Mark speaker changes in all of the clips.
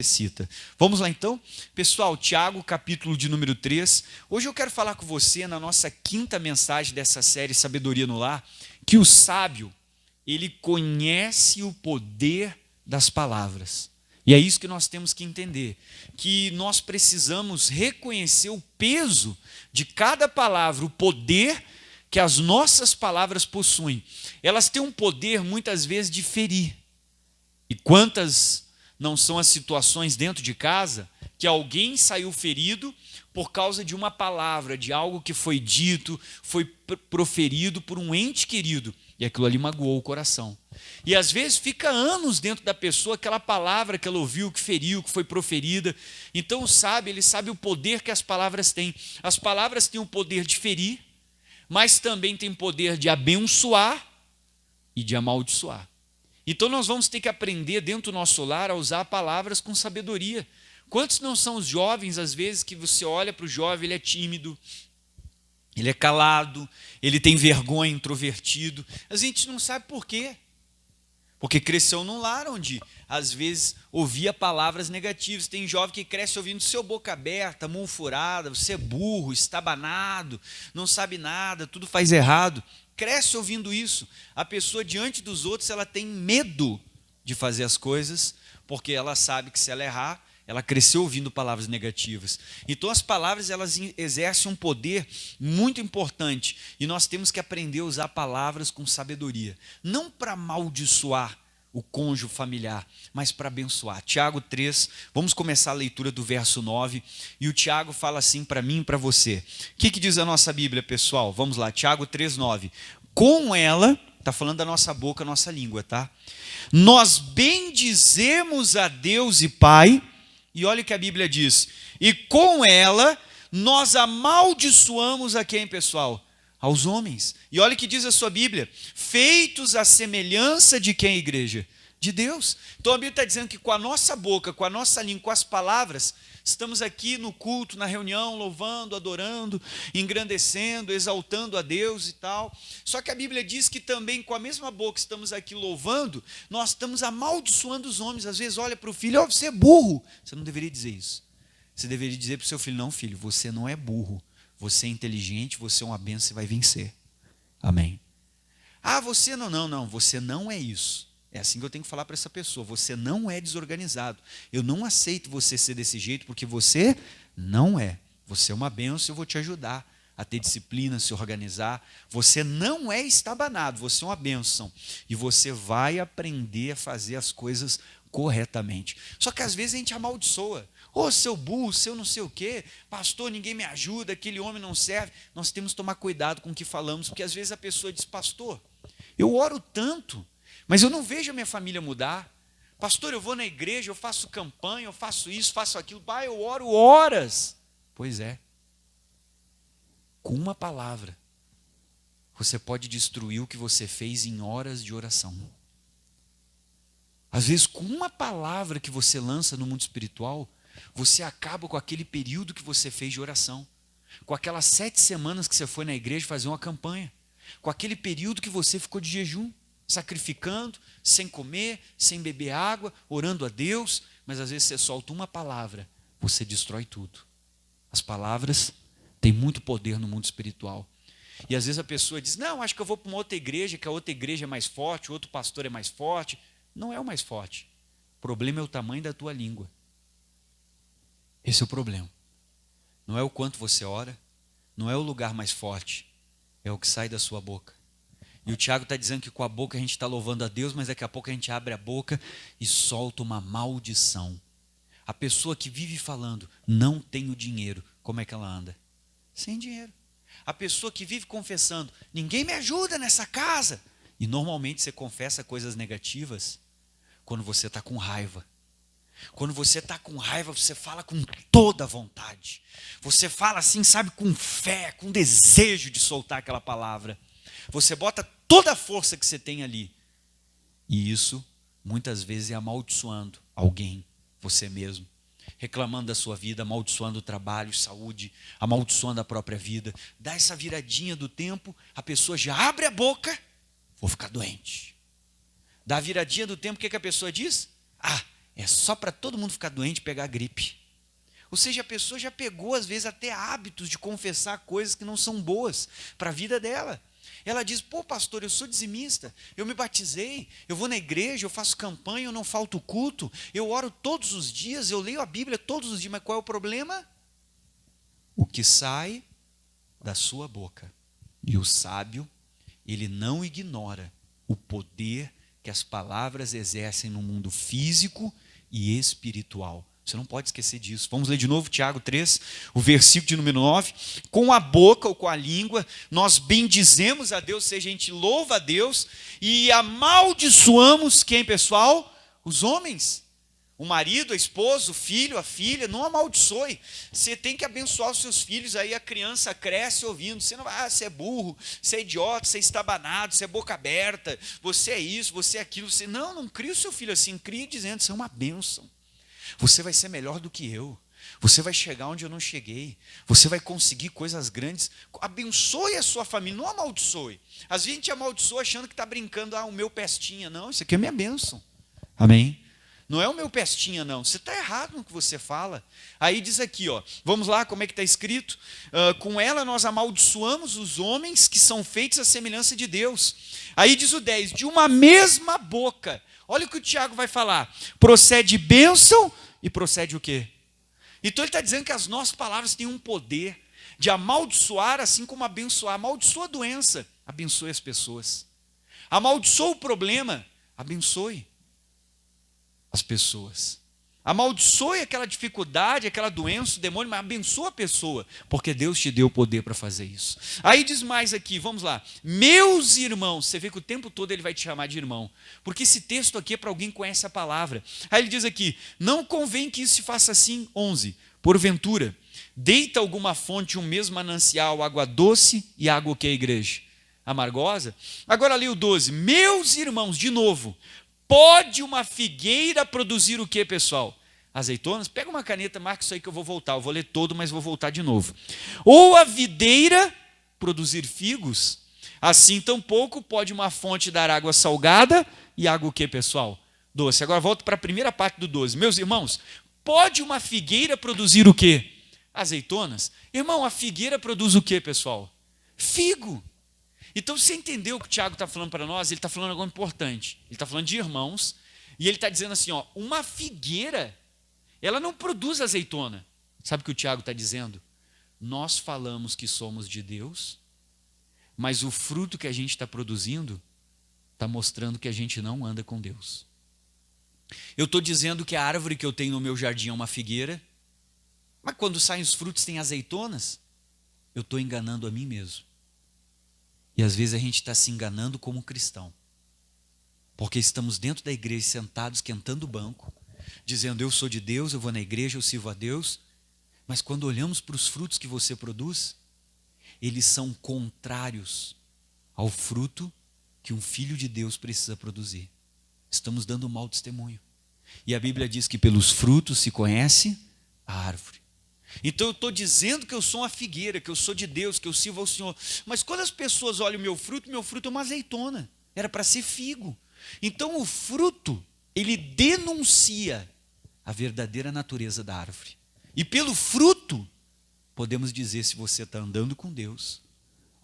Speaker 1: necessita. Vamos lá então? Pessoal, Tiago, capítulo de número 3. Hoje eu quero falar com você na nossa quinta mensagem dessa série Sabedoria no Lar, que o sábio, ele conhece o poder das palavras. E é isso que nós temos que entender, que nós precisamos reconhecer o peso de cada palavra, o poder que as nossas palavras possuem. Elas têm um poder, muitas vezes, de ferir. E quantas não são as situações dentro de casa que alguém saiu ferido por causa de uma palavra, de algo que foi dito, foi proferido por um ente querido, e aquilo ali magoou o coração. E às vezes fica anos dentro da pessoa aquela palavra que ela ouviu, que feriu, que foi proferida. Então ele sabe o poder que as palavras têm. As palavras têm o poder de ferir, mas também têm o poder de abençoar e de amaldiçoar. Então nós vamos ter que aprender dentro do nosso lar a usar palavras com sabedoria. Quantos não são os jovens, às vezes, que você olha para o jovem, ele é tímido, ele é calado, ele tem vergonha, introvertido. A gente não sabe por quê. Porque cresceu num lar onde, às vezes, ouvia palavras negativas. Tem jovem que cresce ouvindo seu boca aberta, mão furada, você é burro, estabanado, não sabe nada, tudo faz errado. Cresce ouvindo isso. A pessoa, diante dos outros, ela tem medo de fazer as coisas, porque ela sabe que se ela errar, ela cresceu ouvindo palavras negativas. Então as palavras, elas exercem um poder muito importante, e nós temos que aprender a usar palavras com sabedoria, não para amaldiçoar o cônjuge familiar, mas para abençoar. Tiago 3, vamos começar a leitura do verso 9, e o Tiago fala assim para mim e para você. O que diz a nossa Bíblia, pessoal? Vamos lá, Tiago 3, 9. Com ela, está falando da nossa boca, nossa língua, tá? Nós bendizemos a Deus e Pai. E olha o que a Bíblia diz. E com ela, nós amaldiçoamos a quem, pessoal? Aos homens. E olha o que diz a sua Bíblia. Feitos à semelhança de quem, igreja? De Deus. Então a Bíblia está dizendo que com a nossa boca, com a nossa língua, com as palavras, estamos aqui no culto, na reunião, louvando, adorando, engrandecendo, exaltando a Deus e tal. Só que a Bíblia diz que também com a mesma boca estamos aqui louvando, nós estamos amaldiçoando os homens. Às vezes olha para o filho, você é burro. Você não deveria dizer isso. Você deveria dizer para o seu filho, não, filho, você não é burro. Você é inteligente, você é uma bênção, você vai vencer. Amém. Ah, você não, você não é isso. É assim que eu tenho que falar para essa pessoa. Você não é desorganizado. Eu não aceito você ser desse jeito, porque você não é. Você é uma bênção, eu vou te ajudar a ter disciplina, a se organizar. Você não é estabanado, você é uma bênção. E você vai aprender a fazer as coisas corretamente. Só que às vezes a gente amaldiçoa. Ô, seu burro, seu não sei o quê, pastor, ninguém me ajuda, aquele homem não serve. Nós temos que tomar cuidado com o que falamos, porque às vezes a pessoa diz, pastor, eu oro tanto, mas eu não vejo a minha família mudar. Pastor, eu vou na igreja, eu faço campanha, eu faço isso, faço aquilo. Pai, eu oro horas. Pois é. Com uma palavra, você pode destruir o que você fez em horas de oração. Às vezes, com uma palavra que você lança no mundo espiritual, você acaba com aquele período que você fez de oração. Com aquelas 7 semanas que você foi na igreja fazer uma campanha. Com aquele período que você ficou de jejum, sacrificando, sem comer, sem beber água, orando a Deus, mas às vezes você solta uma palavra, você destrói tudo. As palavras têm muito poder no mundo espiritual. E às vezes a pessoa diz, não, acho que eu vou para uma outra igreja, que a outra igreja é mais forte, o outro pastor é mais forte. Não é o mais forte. O problema é o tamanho da tua língua. Esse é o problema. Não é o quanto você ora, não é o lugar mais forte, é o que sai da sua boca. E o Tiago está dizendo que com a boca a gente está louvando a Deus, mas daqui a pouco a gente abre a boca e solta uma maldição. A pessoa que vive falando, não tenho dinheiro, como é que ela anda? Sem dinheiro. A pessoa que vive confessando, ninguém me ajuda nessa casa. E normalmente você confessa coisas negativas quando você está com raiva. Quando você está com raiva, você fala com toda a vontade. Você fala assim, sabe, com fé, com desejo de soltar aquela palavra. Você bota toda a força que você tem ali. E isso, muitas vezes, é amaldiçoando alguém, você mesmo. Reclamando da sua vida, amaldiçoando o trabalho, saúde, amaldiçoando a própria vida. Dá essa viradinha do tempo, a pessoa já abre a boca, vou ficar doente. Dá a viradinha do tempo, o que a pessoa diz? Ah, É só para todo mundo ficar doente e pegar gripe. Ou seja, a pessoa já pegou, às vezes, até hábitos de confessar coisas que não são boas para a vida dela. Ela diz, pô, pastor, eu sou dizimista, eu me batizei, eu vou na igreja, eu faço campanha, eu não falto culto, eu oro todos os dias, eu leio a Bíblia todos os dias, mas qual é o problema? O que sai da sua boca. E o sábio, ele não ignora o poder que as palavras exercem no mundo físico e espiritual. Você não pode esquecer disso. Vamos ler de novo Tiago 3, o versículo de número 9. Com a boca ou com a língua, nós bendizemos a Deus, ou seja, a gente louva a Deus, e amaldiçoamos quem, pessoal? Os homens. O marido, a esposa, o filho, a filha, não amaldiçoe. Você tem que abençoar os seus filhos, aí a criança cresce ouvindo. Você não vai, você é burro, você é idiota, você é estabanado, você é boca aberta, você é isso, você é aquilo. Você, não cria o seu filho assim, cria dizendo, você é uma bênção. Você vai ser melhor do que eu. Você vai chegar onde eu não cheguei. Você vai conseguir coisas grandes. Abençoe a sua família, não amaldiçoe. Às vezes a gente amaldiçoa achando que está brincando, o meu pestinha. Não, isso aqui é minha bênção. Amém? Não é o meu pestinha, não. Você está errado no que você fala. Aí diz aqui, ó, vamos lá, como é que está escrito? Com ela nós amaldiçoamos os homens que são feitos à semelhança de Deus. Aí diz o 10, de uma mesma boca. Olha o que o Tiago vai falar. Procede bênção e procede o quê? Então ele está dizendo que as nossas palavras têm um poder de amaldiçoar assim como abençoar. Amaldiçoa a doença, abençoe as pessoas. Amaldiçoa o problema, abençoe as pessoas. Amaldiçoe aquela dificuldade, aquela doença, o demônio, mas abençoa a pessoa, porque Deus te deu o poder para fazer isso. Aí diz mais aqui, vamos lá. Meus irmãos, você vê que o tempo todo ele vai te chamar de irmão, porque esse texto aqui é para alguém que conhece a palavra. Aí ele diz aqui, não convém que isso se faça assim, 11, porventura, deita alguma fonte um mesmo manancial, água doce e água o que, igreja? Amargosa? Agora ali o 12, meus irmãos, de novo, pode uma figueira produzir o que, pessoal? Azeitonas? Pega uma caneta, marca isso aí que eu vou voltar. Eu vou ler todo, mas vou voltar de novo. Ou a videira produzir figos? Assim tampouco pode uma fonte dar água salgada e água o que, pessoal? Doce. Agora volto para a primeira parte do 12. Meus irmãos, pode uma figueira produzir o que? Azeitonas? Irmão, a figueira produz o que, pessoal? Figo. Então, você entendeu o que o Tiago está falando para nós? Ele está falando algo importante. Ele está falando de irmãos, e ele está dizendo assim, ó, uma figueira, ela não produz azeitona. Sabe o que o Tiago está dizendo? Nós falamos que somos de Deus, mas o fruto que a gente está produzindo está mostrando que a gente não anda com Deus. Eu estou dizendo que a árvore que eu tenho no meu jardim é uma figueira, mas quando saem os frutos tem azeitonas, eu estou enganando a mim mesmo. E às vezes a gente está se enganando como cristão. Porque estamos dentro da igreja sentados, esquentando o banco, dizendo eu sou de Deus, eu vou na igreja, eu sirvo a Deus. Mas quando olhamos para os frutos que você produz, eles são contrários ao fruto que um filho de Deus precisa produzir. Estamos dando um mau testemunho. E a Bíblia diz que pelos frutos se conhece a árvore. Então eu estou dizendo que eu sou uma figueira, que eu sou de Deus, que eu sirvo ao Senhor. Mas quando as pessoas olham o meu fruto é uma azeitona. Era para ser figo. Então o fruto, ele denuncia a verdadeira natureza da árvore. E pelo fruto, podemos dizer se você está andando com Deus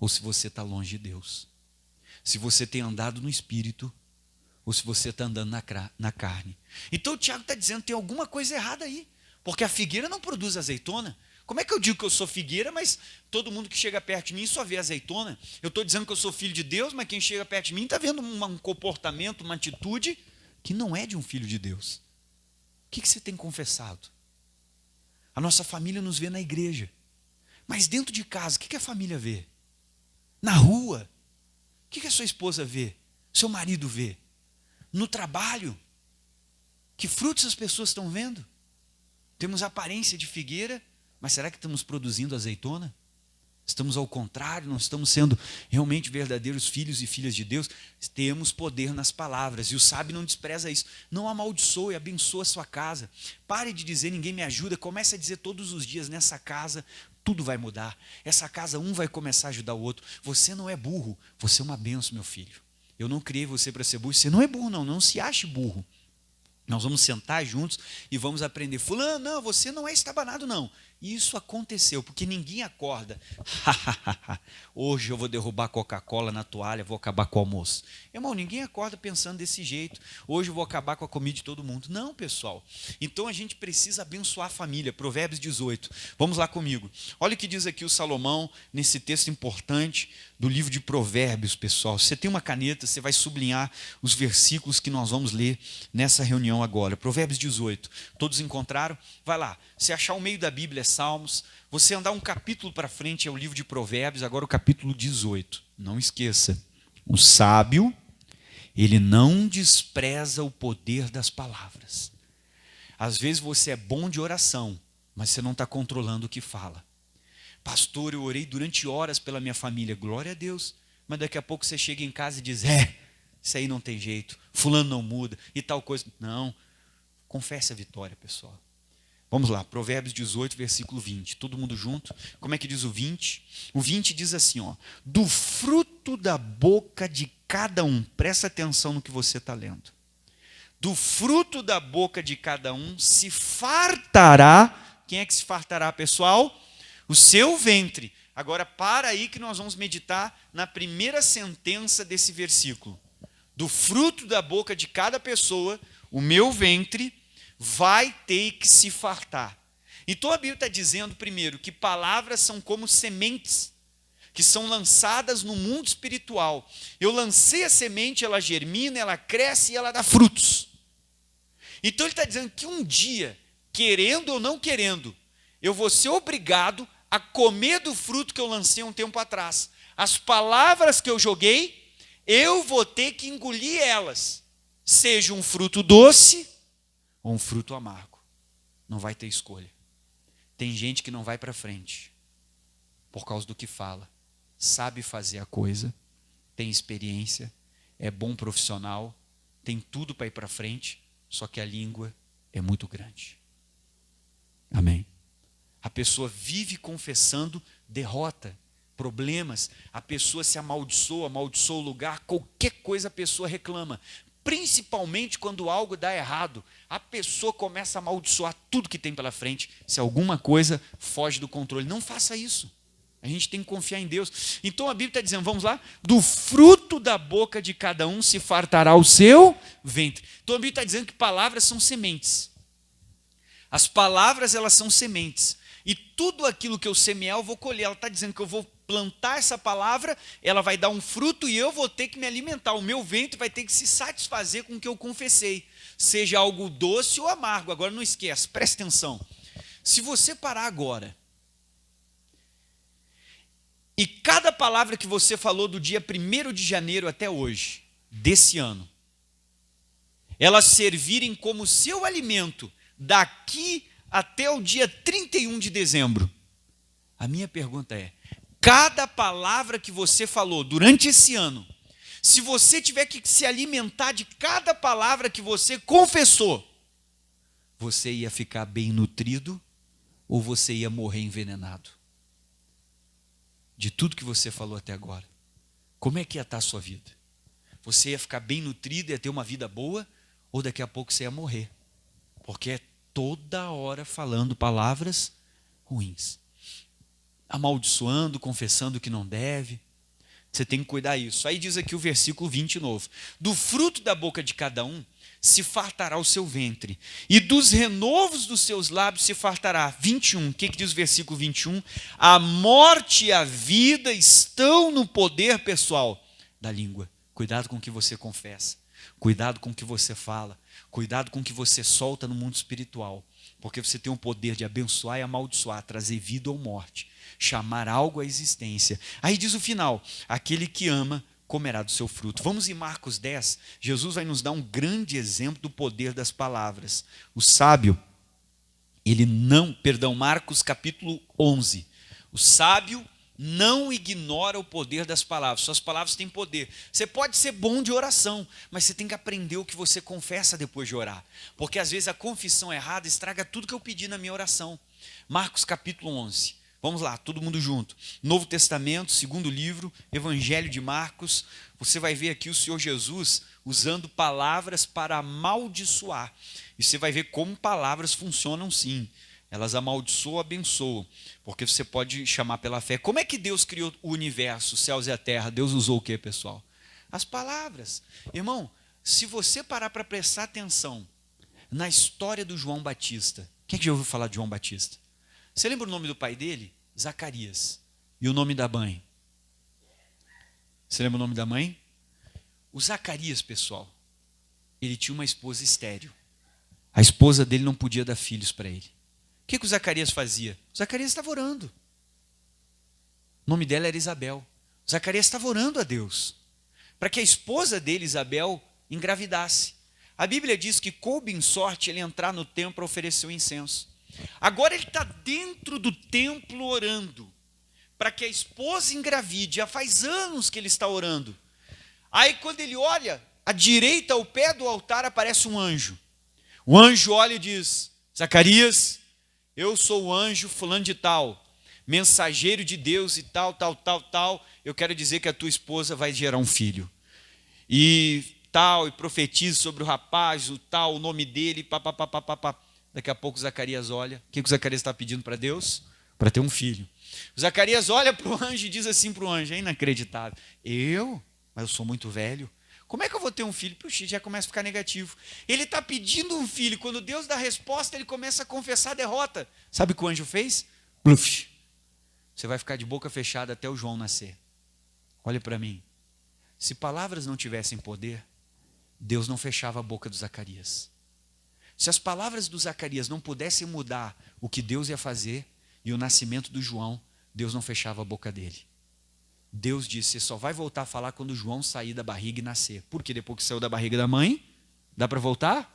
Speaker 1: ou se você está longe de Deus. Se você tem andado no Espírito ou se você está andando na carne. Então o Tiago está dizendo que tem alguma coisa errada aí. Porque a figueira não produz azeitona. Como é que eu digo que eu sou figueira, mas todo mundo que chega perto de mim só vê azeitona? Eu estou dizendo que eu sou filho de Deus, mas quem chega perto de mim está vendo um comportamento, uma atitude que não é de um filho de Deus. O que você tem confessado? A nossa família nos vê na igreja. Mas dentro de casa, o que a família vê? Na rua, o que a sua esposa vê? Seu marido vê? No trabalho? Que frutos as pessoas estão vendo? Temos aparência de figueira, mas será que estamos produzindo azeitona? Estamos ao contrário, não estamos sendo realmente verdadeiros filhos e filhas de Deus? Temos poder nas palavras, e o sábio não despreza isso. Não amaldiçoe, abençoa a sua casa. Pare de dizer, ninguém me ajuda. Comece a dizer todos os dias, nessa casa, tudo vai mudar. Essa casa, um vai começar a ajudar o outro. Você não é burro, você é uma bênção, meu filho. Eu não criei você para ser burro. Você não é burro, não se ache burro. Nós vamos sentar juntos e vamos aprender. Fulano, não, você não é estabanado, não. Isso aconteceu, porque ninguém acorda. Hoje eu vou derrubar a Coca-Cola na toalha, vou acabar com o almoço. Irmão, ninguém acorda pensando desse jeito. Hoje eu vou acabar com a comida de todo mundo. Não, pessoal. Então a gente precisa abençoar a família. Provérbios 18. Vamos lá comigo. Olha o que diz aqui o Salomão, nesse texto importante do livro de Provérbios, pessoal. Se você tem uma caneta, você vai sublinhar os versículos que nós vamos ler nessa reunião agora. Provérbios 18. Todos encontraram? Vai lá. Se achar o meio da Bíblia é Salmos. Você andar um capítulo para frente é o livro de Provérbios, agora o capítulo 18. Não esqueça. O sábio, ele não despreza o poder das palavras. Às vezes você é bom de oração, mas você não está controlando o que fala. Pastor, eu orei durante horas pela minha família. Glória a Deus. Mas daqui a pouco você chega em casa e diz, isso aí não tem jeito. Fulano não muda e tal coisa. Não. Confesse a vitória, pessoal. Vamos lá, Provérbios 18, versículo 20. Todo mundo junto? Como é que diz o 20? O 20 diz assim, ó. Do fruto da boca de cada um. Presta atenção no que você está lendo. Do fruto da boca de cada um se fartará. Quem é que se fartará, pessoal? O seu ventre. Agora para aí que nós vamos meditar na primeira sentença desse versículo. Do fruto da boca de cada pessoa, o meu ventre vai ter que se fartar. Então a Bíblia está dizendo, primeiro, que palavras são como sementes que são lançadas no mundo espiritual. Eu lancei a semente, ela germina, ela cresce e ela dá frutos. Então ele está dizendo que um dia, querendo ou não querendo, eu vou ser obrigado a comer do fruto que eu lancei um tempo atrás. As palavras que eu joguei, eu vou ter que engolir elas. Seja um fruto doce ou um fruto amargo. Não vai ter escolha. Tem gente que não vai para frente por causa do que fala. Sabe fazer a coisa, tem experiência, é bom profissional, tem tudo para ir para frente, só que a língua é muito grande. Amém. A pessoa vive confessando derrota, problemas, a pessoa se amaldiçoa o lugar, qualquer coisa a pessoa reclama. Principalmente quando algo dá errado, a pessoa começa a amaldiçoar tudo que tem pela frente, se alguma coisa foge do controle. Não faça isso. A gente tem que confiar em Deus. Então a Bíblia está dizendo, vamos lá, do fruto da boca de cada um se fartará o seu ventre. Então a Bíblia está dizendo que palavras são sementes. As palavras, elas são sementes. E tudo aquilo que eu semear, eu vou colher. Ela está dizendo que eu vou plantar essa palavra, ela vai dar um fruto e eu vou ter que me alimentar. O meu ventre vai ter que se satisfazer com o que eu confessei. Seja algo doce ou amargo. Agora não esquece, preste atenção. Se você parar agora, e cada palavra que você falou do dia 1º de janeiro até hoje, desse ano, elas servirem como seu alimento daqui até o dia 31 de dezembro. A minha pergunta é, cada palavra que você falou durante esse ano, se você tiver que se alimentar de cada palavra que você confessou, você ia ficar bem nutrido ou você ia morrer envenenado? De tudo que você falou até agora, como é que ia estar a sua vida? Você ia ficar bem nutrido, ia ter uma vida boa, ou daqui a pouco você ia morrer? Porque é toda hora falando palavras ruins, amaldiçoando, confessando que não deve. Você tem que cuidar disso. Aí diz aqui o versículo 20 novo. Do fruto da boca de cada um se fartará o seu ventre, e dos renovos dos seus lábios se fartará. 21, o que diz o versículo 21? A morte e a vida estão no poder, pessoal, da língua. Cuidado com o que você confessa, cuidado com o que você fala, cuidado com o que você solta no mundo espiritual, porque você tem o poder de abençoar e amaldiçoar, trazer vida ou morte, chamar algo à existência. Aí diz o final, aquele que ama comerá do seu fruto. Vamos em Marcos 10, Jesus vai nos dar um grande exemplo do poder das palavras. O sábio, Marcos capítulo 11, o sábio não ignora o poder das palavras. Suas palavras têm poder. Você pode ser bom de oração, mas você tem que aprender o que você confessa depois de orar, porque às vezes a confissão errada estraga tudo que eu pedi na minha oração. Marcos capítulo 11, Vamos lá, todo mundo junto. Novo Testamento, segundo livro, Evangelho de Marcos. Você vai ver aqui o Senhor Jesus usando palavras para amaldiçoar. E você vai ver como palavras funcionam sim. Elas amaldiçoam, abençoam. Porque você pode chamar pela fé. Como é que Deus criou o universo, os céus e a terra? Deus usou o quê, pessoal? As palavras. Irmão, se você parar para prestar atenção na história do João Batista. Quem é que já ouviu falar de João Batista? Você lembra o nome do pai dele? Zacarias. E o nome da mãe? Você lembra o nome da mãe? O Zacarias, pessoal, ele tinha uma esposa estéril. A esposa dele não podia dar filhos para ele. O que o Zacarias fazia? O Zacarias estava orando. O nome dela era Isabel. O Zacarias estava orando a Deus para que a esposa dele, Isabel, engravidasse. A Bíblia diz que coube em sorte ele entrar no templo para oferecer o incenso. Agora ele está dentro do templo orando para que a esposa engravide. Já faz anos que ele está orando. Aí quando ele olha, à direita, ao pé do altar, aparece um anjo. O anjo olha e diz: Zacarias, eu sou o anjo fulano de tal, mensageiro de Deus e tal. Eu quero dizer que a tua esposa vai gerar um filho. E profetiza sobre o rapaz, o nome dele, papapá. Daqui a pouco Zacarias olha. O que o Zacarias está pedindo para Deus? Para ter um filho. O Zacarias olha para o anjo e diz assim para o anjo: é inacreditável. Mas eu sou muito velho. Como é que eu vou ter um filho? Puxa, já começa a ficar negativo. Ele está pedindo um filho. Quando Deus dá a resposta, ele começa a confessar a derrota. Sabe o que o anjo fez? Bluf. Você vai ficar de boca fechada até o João nascer. Olha para mim. Se palavras não tivessem poder, Deus não fechava a boca do Zacarias. Se as palavras do Zacarias não pudessem mudar o que Deus ia fazer e o nascimento do João, Deus não fechava a boca dele. Deus disse: você só vai voltar a falar quando o João sair da barriga e nascer. Porque depois que saiu da barriga da mãe, dá para voltar?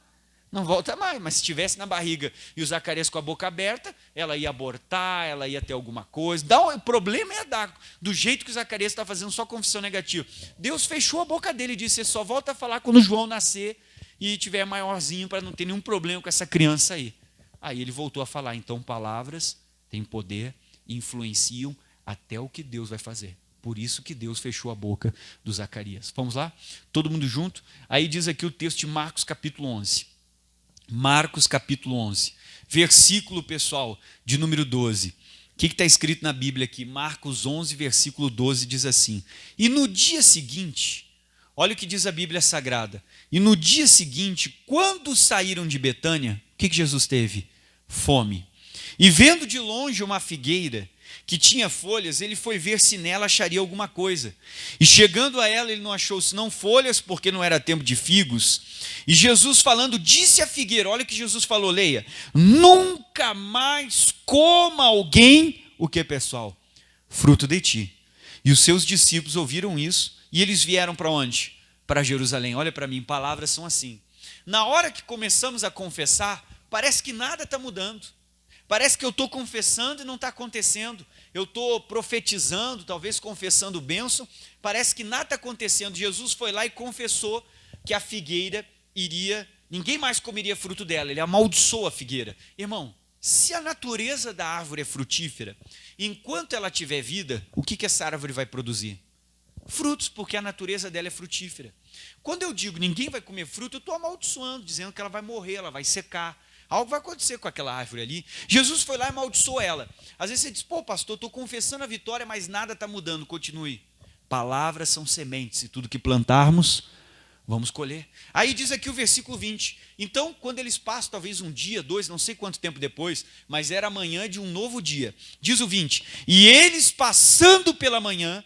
Speaker 1: Não volta mais, mas se estivesse na barriga e o Zacarias com a boca aberta, ela ia abortar, ela ia ter alguma coisa. O problema é dar do jeito que o Zacarias está fazendo só confissão negativa. Deus fechou a boca dele e disse: você só volta a falar quando o João nascer e tiver maiorzinho, para não ter nenhum problema com essa criança aí. Aí ele voltou a falar. Então palavras têm poder e influenciam até o que Deus vai fazer. Por isso que Deus fechou a boca do Zacarias. Vamos lá? Todo mundo junto? Aí diz aqui o texto de Marcos capítulo 11. Marcos capítulo 11. Versículo, pessoal, de número 12. O que está escrito na Bíblia aqui? Marcos 11, versículo 12 diz assim: e no dia seguinte, olha o que diz a Bíblia Sagrada. E no dia seguinte, quando saíram de Betânia, o que Jesus teve? Fome. E vendo de longe uma figueira que tinha folhas, ele foi ver se nela acharia alguma coisa. E chegando a ela, ele não achou senão folhas, porque não era tempo de figos. E Jesus falando, disse à figueira, olha o que Jesus falou, leia: nunca mais coma alguém, o que, pessoal? Fruto de ti. E os seus discípulos ouviram isso, e eles vieram para onde? Para Jerusalém. Olha para mim, palavras são assim. Na hora que começamos a confessar, parece que nada está mudando. Parece que eu estou confessando e não está acontecendo. Eu estou profetizando, talvez confessando bênção. Parece que nada está acontecendo. Jesus foi lá e confessou que a figueira ninguém mais comeria fruto dela. Ele amaldiçoou a figueira. Irmão, se a natureza da árvore é frutífera, enquanto ela tiver vida, o que essa árvore vai produzir? Frutos, porque a natureza dela é frutífera. Quando eu digo ninguém vai comer fruto, eu estou amaldiçoando, dizendo que ela vai morrer, ela vai secar. Algo vai acontecer com aquela árvore ali. Jesus foi lá e amaldiçoou ela. Às vezes você diz, pô, pastor, estou confessando a vitória, mas nada está mudando. Continue. Palavras são sementes, e tudo que plantarmos, vamos colher. Aí diz aqui o versículo 20. Então, quando eles passam, talvez um dia, dois, não sei quanto tempo depois, mas era amanhã de um novo dia. Diz o 20. E eles passando pela manhã,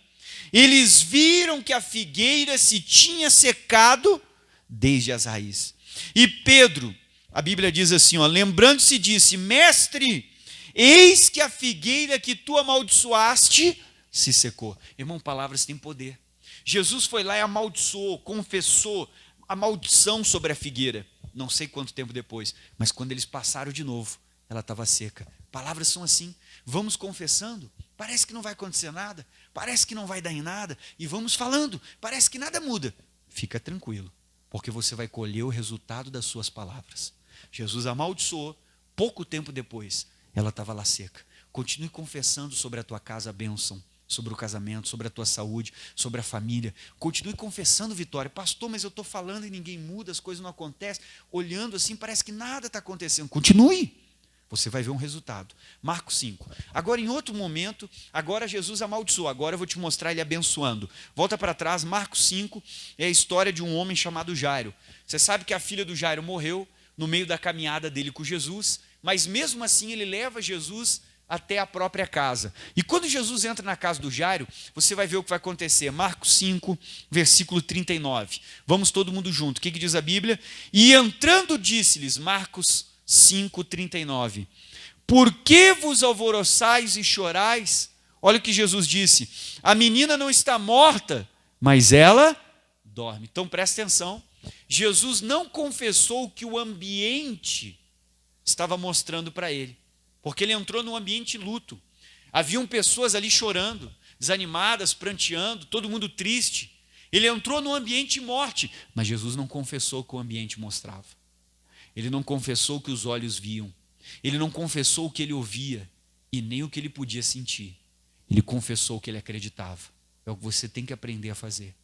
Speaker 1: eles viram que a figueira se tinha secado desde as raízes. E Pedro, a Bíblia diz assim, lembrando-se, disse: mestre, eis que a figueira que tu amaldiçoaste se secou. Irmão, palavras têm poder. Jesus foi lá e amaldiçoou, confessou a maldição sobre a figueira. Não sei quanto tempo depois, mas quando eles passaram de novo, ela estava seca. Palavras são assim. Vamos confessando, parece que não vai acontecer nada, parece que não vai dar em nada, e vamos falando, parece que nada muda. Fica tranquilo, porque você vai colher o resultado das suas palavras. Jesus amaldiçoou, pouco tempo depois, ela estava lá seca. Continue confessando sobre a tua casa a bênção, sobre o casamento, sobre a tua saúde, sobre a família. Continue confessando vitória. Pastor, mas eu estou falando e ninguém muda, as coisas não acontecem. Olhando assim, parece que nada está acontecendo. Continue. Você vai ver um resultado. Marcos 5. Agora, em outro momento, agora Jesus amaldiçoou. Agora eu vou te mostrar ele abençoando. Volta para trás, Marcos 5 é a história de um homem chamado Jairo. Você sabe que a filha do Jairo morreu no meio da caminhada dele com Jesus, mas mesmo assim ele leva Jesus até a própria casa. E quando Jesus entra na casa do Jairo, você vai ver o que vai acontecer. Marcos 5, versículo 39. Vamos todo mundo junto. O que diz a Bíblia? E entrando disse-lhes, Marcos 5, 39. Por que vos alvoroçais e chorais? Olha o que Jesus disse. A menina não está morta, mas ela dorme. Então presta atenção. Jesus não confessou o que o ambiente estava mostrando para ele. Porque ele entrou num ambiente luto. Haviam pessoas ali chorando, desanimadas, pranteando, todo mundo triste. Ele entrou num ambiente de morte, mas Jesus não confessou o que o ambiente mostrava. Ele não confessou o que os olhos viam. Ele não confessou o que ele ouvia e nem o que ele podia sentir. Ele confessou o que ele acreditava. É o que você tem que aprender a fazer.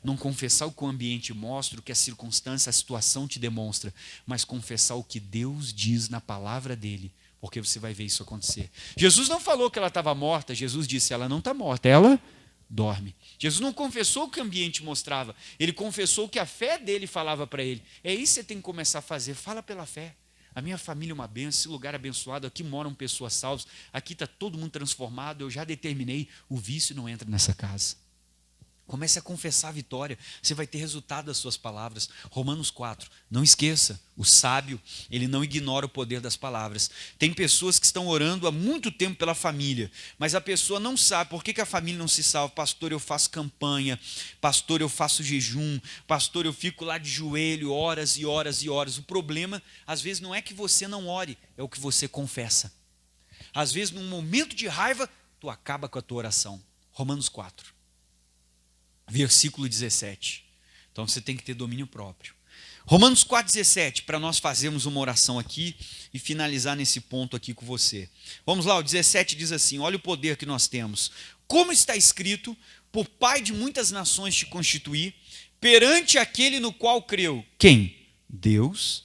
Speaker 1: Não confessar o que o ambiente mostra, o que a circunstância, a situação te demonstra, mas confessar o que Deus diz na palavra dele, porque você vai ver isso acontecer. Jesus não falou que ela estava morta, Jesus disse, ela não está morta, ela dorme. Jesus não confessou o que o ambiente mostrava, ele confessou o que a fé dele falava para ele. É isso que você tem que começar a fazer, fala pela fé. A minha família é uma bênção, esse lugar é abençoado, aqui moram pessoas salvas, aqui está todo mundo transformado, eu já determinei, o vício não entra nessa casa. Comece a confessar a vitória, você vai ter resultado das suas palavras. Romanos 4, não esqueça, o sábio, ele não ignora o poder das palavras. Tem pessoas que estão orando há muito tempo pela família, mas a pessoa não sabe por que a família não se salva. Pastor, eu faço campanha, pastor, eu faço jejum, pastor, eu fico lá de joelho horas e horas e horas. O problema, às vezes, não é que você não ore, é o que você confessa. Às vezes, num momento de raiva, tu acaba com a tua oração. Romanos 4. Versículo 17. Então você tem que ter domínio próprio. Romanos 4,17, para nós fazermos uma oração aqui e finalizar nesse ponto aqui com você. Vamos lá, o 17 diz assim, olha o poder que nós temos. Como está escrito, por Pai de muitas nações te constituí, perante aquele no qual creu. Quem? Deus,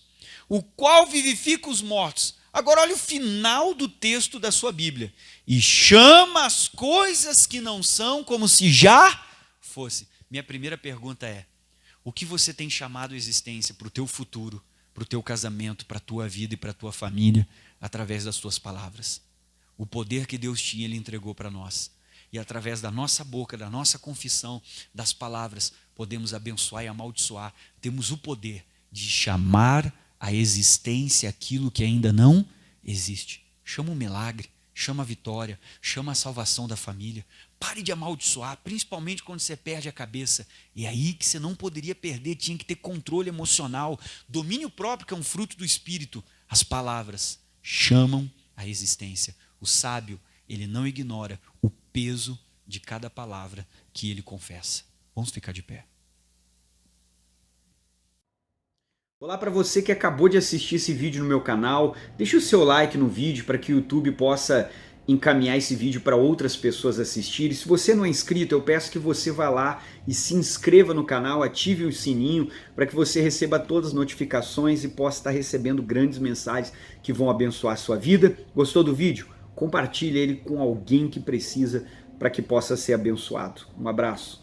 Speaker 1: o qual vivifica os mortos. Agora olha o final do texto da sua Bíblia. E chama as coisas que não são como se já fosse. Minha primeira pergunta é, o que você tem chamado a existência para o teu futuro, para o teu casamento, para a tua vida e para a tua família, através das tuas palavras? O poder que Deus tinha, Ele entregou para nós. E através da nossa boca, da nossa confissão, das palavras, podemos abençoar e amaldiçoar. Temos o poder de chamar à existência aquilo que ainda não existe. Chama um milagre, chama a vitória, chama a salvação da família. Pare de amaldiçoar, principalmente quando você perde a cabeça. E aí que você não poderia perder, tinha que ter controle emocional, domínio próprio, que é um fruto do Espírito. As palavras chamam a existência. O sábio, ele não ignora o peso de cada palavra que ele confessa. Vamos ficar de pé. Olá para você que acabou de assistir esse vídeo no meu canal. Deixa o seu like no vídeo para que o YouTube possa encaminhar esse vídeo para outras pessoas assistirem. Se você não é inscrito, eu peço que você vá lá e se inscreva no canal, ative o sininho para que você receba todas as notificações e possa estar recebendo grandes mensagens que vão abençoar a sua vida. Gostou do vídeo? Compartilhe ele com alguém que precisa para que possa ser abençoado. Um abraço.